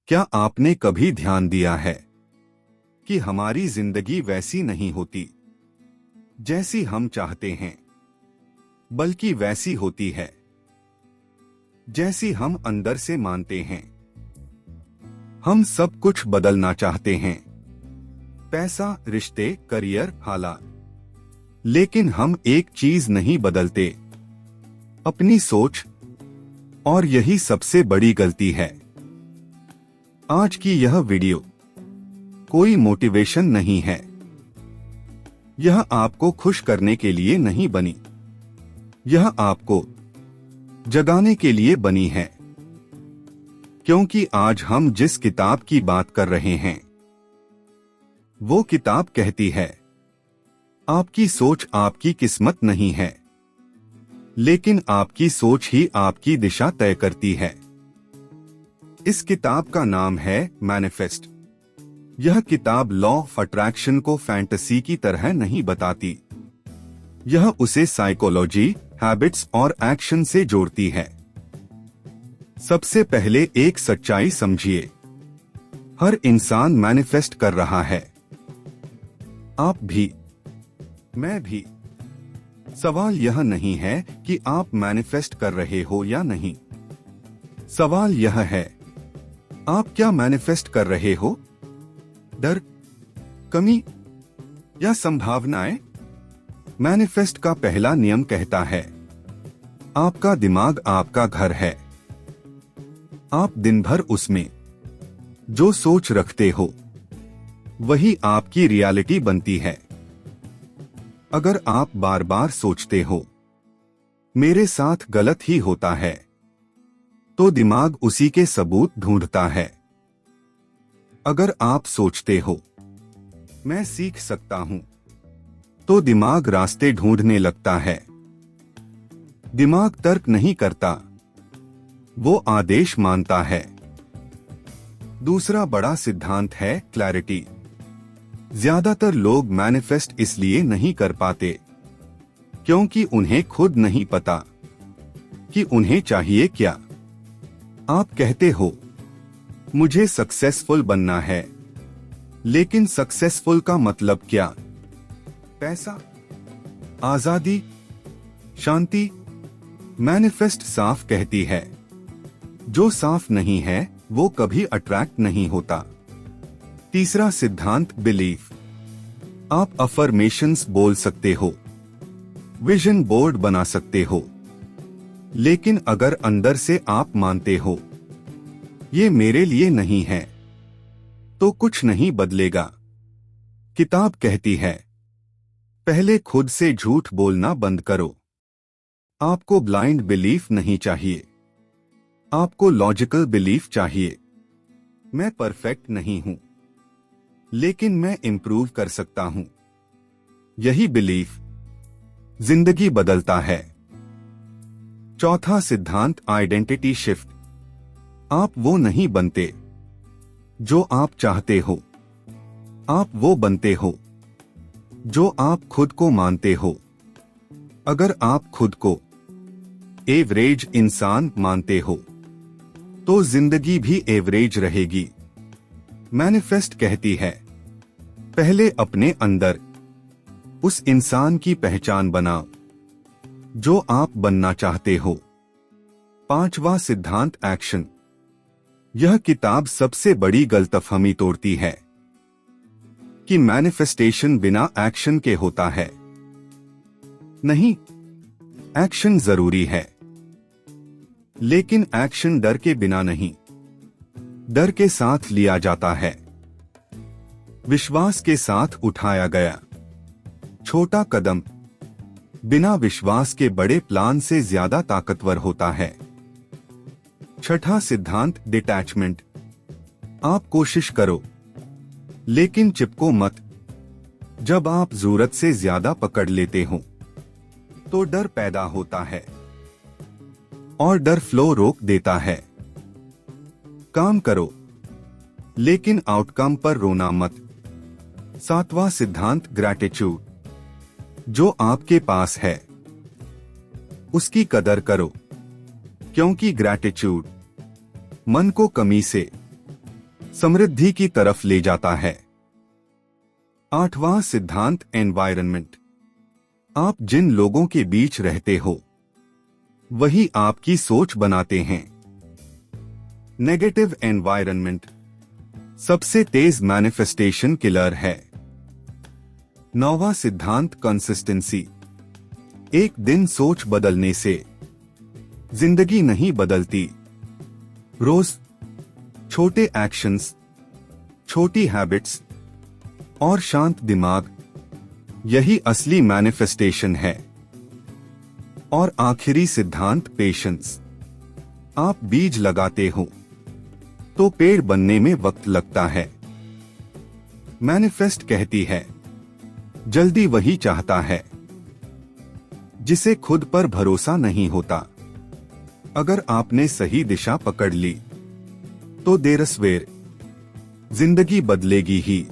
क्या आपने कभी ध्यान दिया है कि हमारी जिंदगी वैसी नहीं होती जैसी हम चाहते हैं, बल्कि वैसी होती है जैसी हम अंदर से मानते हैं। हम सब कुछ बदलना चाहते हैं, पैसा, रिश्ते, करियर, हालात, लेकिन हम एक चीज नहीं बदलते, अपनी सोच। और यही सबसे बड़ी गलती है। आज की यह वीडियो कोई मोटिवेशन नहीं है। यह आपको खुश करने के लिए नहीं बनी, यह आपको जगाने के लिए बनी है। क्योंकि आज हम जिस किताब की बात कर रहे हैं, वो किताब कहती है, आपकी सोच आपकी किस्मत नहीं है, लेकिन आपकी सोच ही आपकी दिशा तय करती है। इस किताब का नाम है मैनिफेस्ट। यह किताब लॉ ऑफ अट्रैक्शन को फैंटेसी की तरह नहीं बताती। यह उसे साइकोलॉजी, हैबिट्स और एक्शन से जोड़ती है। सबसे पहले एक सच्चाई समझिए, हर इंसान मैनिफेस्ट कर रहा है। आप भी, मैं भी। सवाल यह नहीं है कि आप मैनिफेस्ट कर रहे हो या नहीं। सवाल यह है, आप क्या मैनिफेस्ट कर रहे हो? डर, कमी या संभावनाएं? मैनिफेस्ट का पहला नियम कहता है, आपका दिमाग आपका घर है। आप दिन भर उसमें जो सोच रखते हो, वही आपकी रियलिटी बनती है। अगर आप बार बार सोचते हो, मेरे साथ गलत ही होता है, तो दिमाग उसी के सबूत ढूंढता है। अगर आप सोचते हो, मैं सीख सकता हूं, तो दिमाग रास्ते ढूंढने लगता है। दिमाग तर्क नहीं करता, वो आदेश मानता है। दूसरा बड़ा सिद्धांत है क्लैरिटी। ज्यादातर लोग मैनिफेस्ट इसलिए नहीं कर पाते क्योंकि उन्हें खुद नहीं पता कि उन्हें चाहिए क्या। आप कहते हो, मुझे सक्सेसफुल बनना है, लेकिन सक्सेसफुल का मतलब क्या? पैसा, आजादी, शांति? मैनिफेस्ट साफ कहती है, जो साफ नहीं है वो कभी अट्रैक्ट नहीं होता। तीसरा सिद्धांत बिलीफ। आप अफर्मेशंस बोल सकते हो, विजन बोर्ड बना सकते हो, लेकिन अगर अंदर से आप मानते हो, ये मेरे लिए नहीं है, तो कुछ नहीं बदलेगा। किताब कहती है, पहले खुद से झूठ बोलना बंद करो। आपको ब्लाइंड बिलीफ नहीं चाहिए, आपको लॉजिकल बिलीफ चाहिए। मैं परफेक्ट नहीं हूं, लेकिन मैं इंप्रूव कर सकता हूं। यही बिलीफ जिंदगी बदलता है। चौथा सिद्धांत आइडेंटिटी शिफ्ट। आप वो नहीं बनते जो आप चाहते हो, आप वो बनते हो जो आप खुद को मानते हो। अगर आप खुद को एवरेज इंसान मानते हो, तो जिंदगी भी एवरेज रहेगी। मैनिफेस्ट कहती है, पहले अपने अंदर उस इंसान की पहचान बनाओ जो आप बनना चाहते हो। पांचवा सिद्धांत एक्शन। यह किताब सबसे बड़ी गलतफहमी तोड़ती है कि मैनिफेस्टेशन बिना एक्शन के होता है। नहीं, एक्शन जरूरी है, लेकिन एक्शन डर के बिना नहीं, डर के साथ लिया जाता है, विश्वास के साथ उठाया गया। छोटा कदम बिना विश्वास के बड़े प्लान से ज्यादा ताकतवर होता है। छठा सिद्धांत डिटैचमेंट। आप कोशिश करो, लेकिन चिपको मत। जब आप जरूरत से ज्यादा पकड़ लेते हो, तो डर पैदा होता है, और डर फ्लो रोक देता है। काम करो, लेकिन आउटकम पर रोना मत। सातवां सिद्धांत ग्रैटिट्यूड। जो आपके पास है, उसकी कदर करो, क्योंकि ग्रैटिट्यूड मन को कमी से समृद्धि की तरफ ले जाता है। 8वां सिद्धांत एनवायरनमेंट। आप जिन लोगों के बीच रहते हो वही आपकी सोच बनाते हैं। नेगेटिव एनवायरनमेंट सबसे तेज मैनिफेस्टेशन किलर है। 9वां सिद्धांत कंसिस्टेंसी। एक दिन सोच बदलने से जिंदगी नहीं बदलती। रोज छोटे एक्शंस, छोटी हैबिट्स और शांत दिमाग, यही असली मैनिफेस्टेशन है। और आखिरी सिद्धांत पेशेंस। आप बीज लगाते हो तो पेड़ बनने में वक्त लगता है। मैनिफेस्ट कहती है जल्दी वही चाहता है जिसे खुद पर भरोसा नहीं होता। अगर आपने सही दिशा पकड़ ली तो देर सवेर जिंदगी बदलेगी ही।